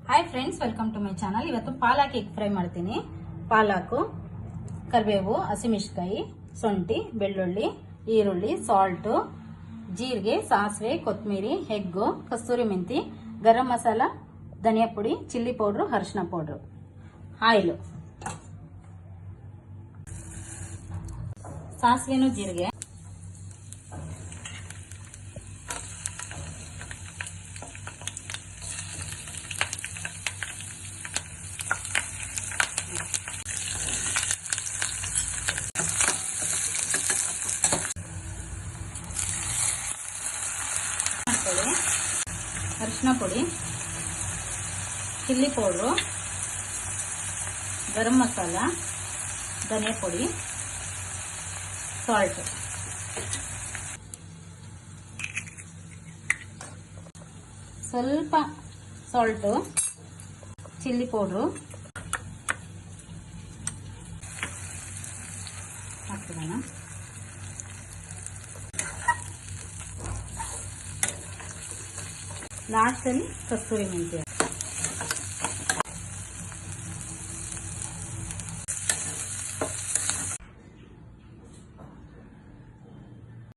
Hi friends, welcome to my channel. ಇವತ್ತು palak egg fry ಮಾಡ್ತೀನಿ. ಪಾಲಕು, ಕರಿಬೇವು, ಹಸಿಮೆಣಸಿನಕಾಯಿ, ಶುಂಠಿ, ಬೆಳ್ಳುಳ್ಳಿ, ಈರುಳ್ಳಿ, ಸಾಲ್ಟು, ಜೀರಿಗೆ, ಸಾಸಿವೆ, ಕೊತ್ತಂಬರಿ, ಎಗ್ಗು, ಕಸ್ತೂರಿ ಮೆಂತಿ, ಗರಂ ಮಸಾಲ, ಧನಿಯಾ ಪುಡಿ, ಚಿಲ್ಲಿ ಪೌಡ್ರು, ಅರಿಶಿನ ಪೌಡ್ರು, ಆಯಿಲು, ಸಾಸಿವೆನು ಜೀರಿಗೆ, ಅರಿಶಿನ ಪುಡಿ, ಚಿಲ್ಲಿ ಪೌಡ್ರು, ಗರಂ ಮಸಾಲ, ಧನಿಯಾ ಪುಡಿ, ಸಾಲ್ಟ್, ಸ್ವಲ್ಪ ಸಾಲ್ಟು, ಚಿಲ್ಲಿ ಪೌಡ್ರು ಹಾಕ್ತಿರೋಣ. ಲಾಸ್ಟಲ್ಲಿ ಕಸ್ತೂರಿ ಮೆಂತ್ಯ.